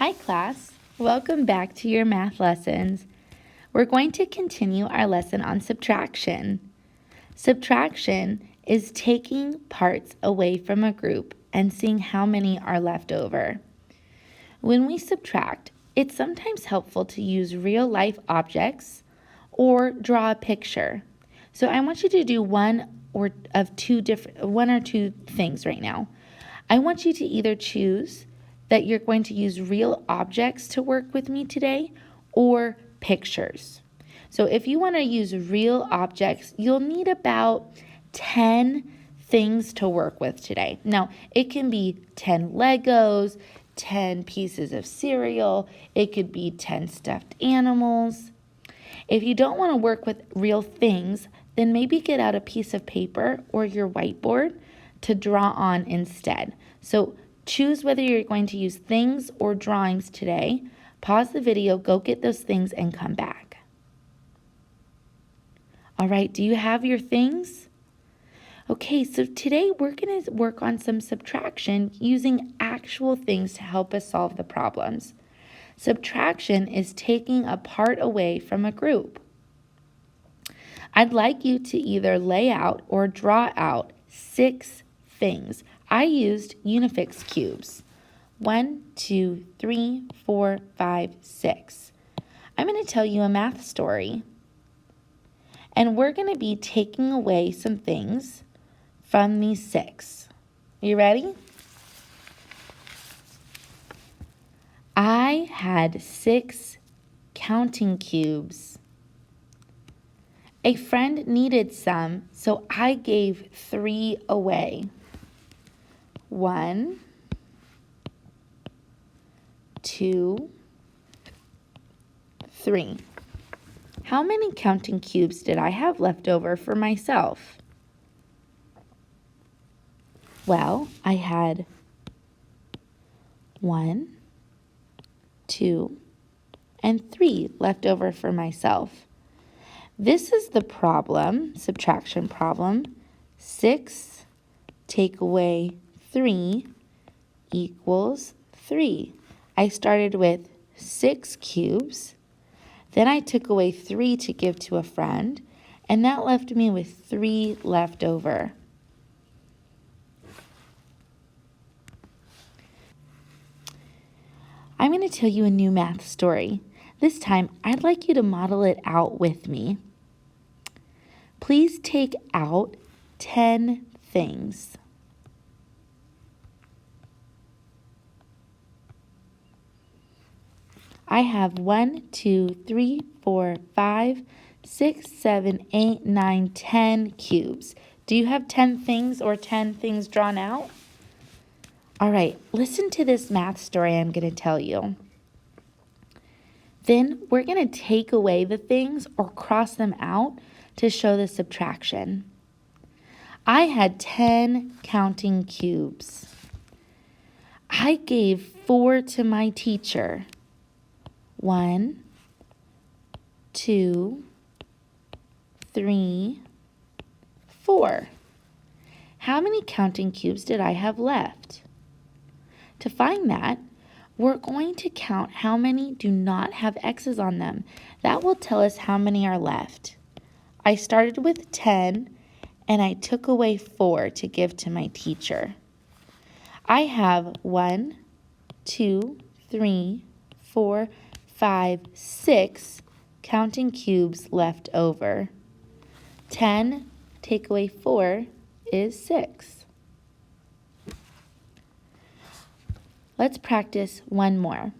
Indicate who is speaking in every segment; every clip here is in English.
Speaker 1: Hi class, welcome back to your math lessons. We're going to continue our lesson on subtraction. Subtraction is taking parts away from a group and seeing how many are left over. When we subtract, it's sometimes helpful to use real-life objects or draw a picture. So I want you to do one or two things right now. I want you to either choose that you're going to use real objects to work with me today or pictures. So if you want to use real objects, you'll need about 10 things to work with today. Now, it can be 10 Legos, 10 pieces of cereal, it could be 10 stuffed animals. If you don't want to work with real things, then maybe get out a piece of paper or your whiteboard to draw on instead. So choose whether you're going to use things or drawings today. Pause the video, go get those things, and come back. All right, do you have your things? Okay, so today we're going to work on some subtraction using actual things to help us solve the problems. Subtraction is taking a part away from a group. I'd like you to either lay out or draw out 6 things. I used Unifix cubes. 1, 2, 3, 4, 5, 6. I'm going to tell you a math story. And we're going to be taking away some things from these 6. You ready? I had 6 counting cubes. A friend needed some, so I gave 3 away. 1, 2, 3. How many counting cubes did I have left over for myself? Well, I had 1, 2, and 3 left over for myself. This is the problem, subtraction problem. 6 take away 3 equals 3. I started with 6 cubes, then I took away 3 to give to a friend, and that left me with 3 left over. I'm going to tell you a new math story. This time, I'd like you to model it out with me. Please take out 10 things. I have 1, 2, 3, 4, 5, 6, 7, 8, 9, 10 cubes. Do you have 10 things or 10 things drawn out? All right, listen to this math story I'm going to tell you. Then we're going to take away the things or cross them out to show the subtraction. I had 10 counting cubes. I gave 4 to my teacher. 1, 2, 3, 4. How many counting cubes did I have left? To find that, we're going to count how many do not have X's on them. That will tell us how many are left. I started with 10 and I took away 4 to give to my teacher. I have 1, 2, 3, 4, 5, 6 counting cubes left over. 10 take away 4 is 6. Let's practice one more.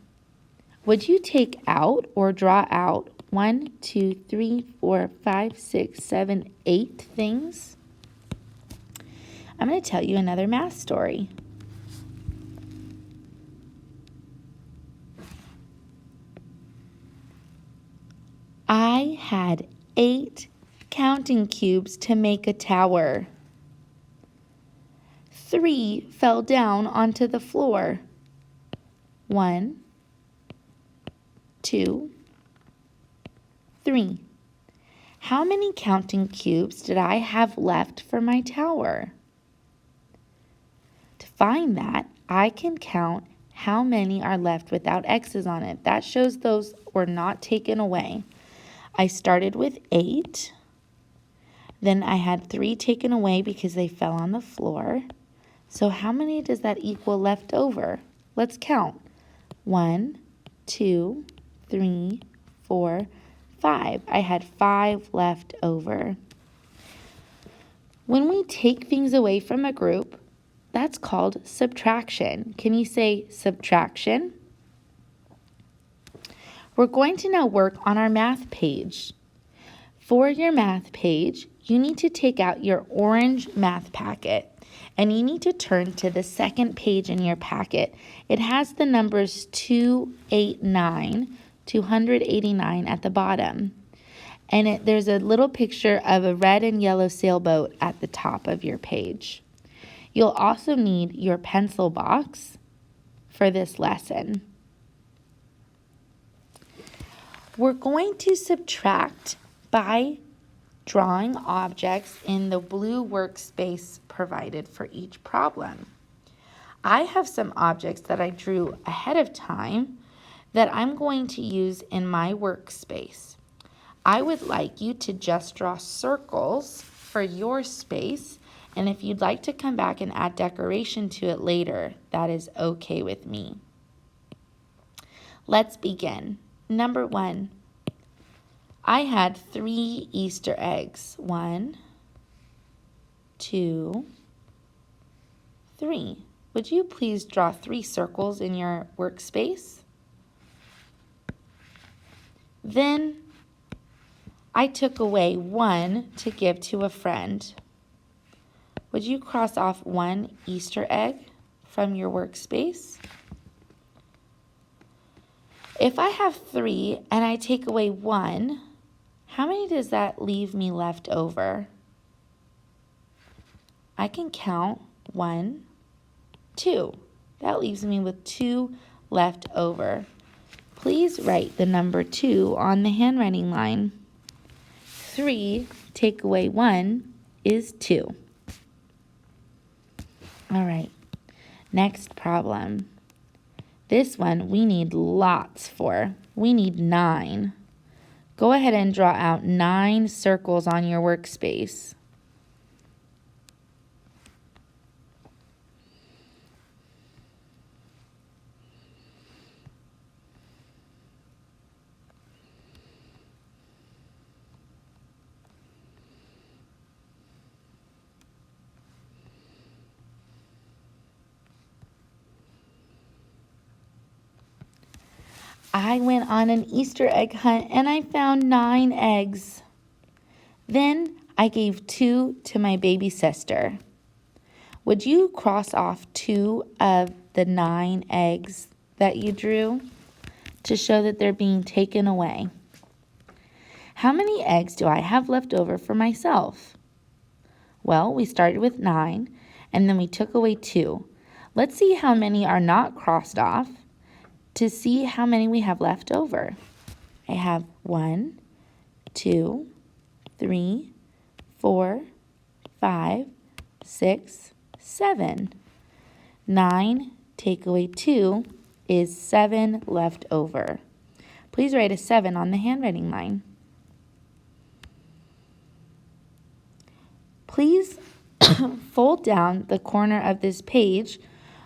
Speaker 1: Would you take out or draw out 1, 2, 3, 4, 5, 6, 7, 8 things? I'm going to tell you another math story. I had 8 counting cubes to make a tower. 3 fell down onto the floor. 1, 2, 3. How many counting cubes did I have left for my tower? To find that, I can count how many are left without X's on it? That shows those were not taken away. I started with 8. Then I had 3 taken away because they fell on the floor. So how many does that equal left over? Let's count. 1, 2, 3, 4, 5. I had 5 left over. When we take things away from a group, that's called subtraction. Can you say subtraction? We're going to now work on our math page. For your math page, you need to take out your orange math packet and you need to turn to the second page in your packet. It has the numbers 289 at the bottom. And there's a little picture of a red and yellow sailboat at the top of your page. You'll also need your pencil box for this lesson. We're going to subtract by drawing objects in the blue workspace provided for each problem. I have some objects that I drew ahead of time that I'm going to use in my workspace. I would like you to just draw circles for your space, and if you'd like to come back and add decoration to it later, that is okay with me. Let's begin. Number 1. I had 3 Easter eggs. 1, 2, 3. Would you please draw 3 circles in your workspace? Then I took away 1 to give to a friend. Would you cross off 1 Easter egg from your workspace? If I have 3 and I take away 1, how many does that leave me left over? I can count 1, 2. That leaves me with 2 left over. Please write the number 2 on the handwriting line. 3 take away 1 is 2. All right, next problem. This one we need lots for. We need 9. Go ahead and draw out 9 circles on your workspace. I went on an Easter egg hunt and I found 9 eggs. Then I gave 2 to my baby sister. Would you cross off 2 of the 9 eggs that you drew to show that they're being taken away? How many eggs do I have left over for myself? Well, we started with 9 and then we took away 2. Let's see how many are not crossed off to see how many we have left over. I have 1, 2, 3, 4, 5, 6, 7. 9 take away 2 is 7 left over. Please write a 7 on the handwriting line. Please fold down the corner of this page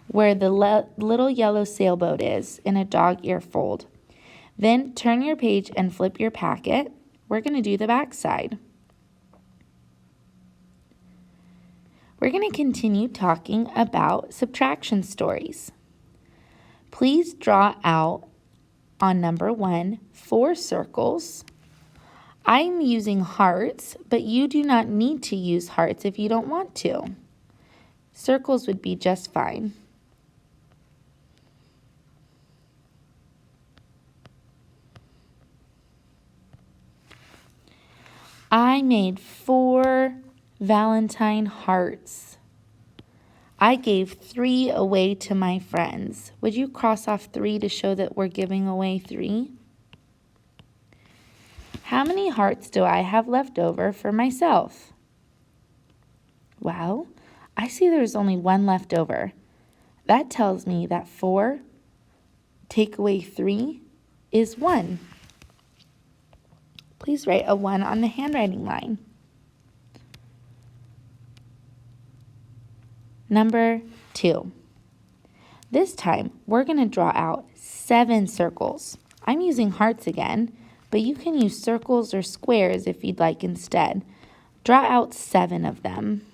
Speaker 1: where the little yellow sailboat is in a dog ear fold. Then turn your page and flip your packet. We're going to do the back side. We're going to continue talking about subtraction stories. Please draw out on number 1 4 circles. I'm using hearts, but you do not need to use hearts if you don't want to. Circles would be just fine. I made 4 Valentine hearts. I gave 3 away to my friends. Would you cross off 3 to show that we're giving away 3? How many hearts do I have left over for myself? Well, I see there's only 1 left over. That tells me that 4 take away 3 is 1. Please write a 1 on the handwriting line. Number 2. This time, we're going to draw out 7 circles. I'm using hearts again, but you can use circles or squares if you'd like instead. Draw out 7 of them.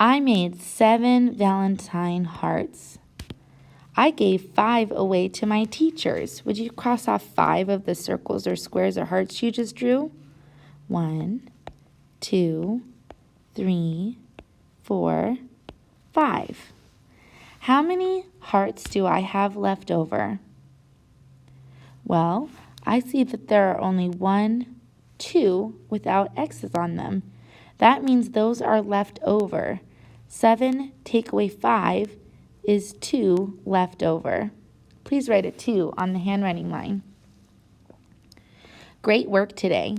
Speaker 1: I made 7 Valentine hearts. I gave 5 away to my teachers. Would you cross off 5 of the circles or squares or hearts you just drew? 1, 2, 3, 4, 5. How many hearts do I have left over? Well, I see that there are only 1, 2 without X's on them. That means those are left over. 7 take away 5 is 2 left over. Please write a 2 on the handwriting line. Great work today.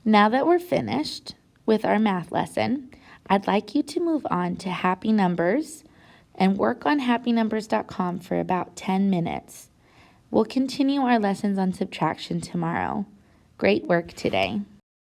Speaker 1: Now that we're finished with our math lesson, I'd like you to move on to Happy Numbers and work on happynumbers.com for about 10 minutes. We'll continue our lessons on subtraction tomorrow. Great work today.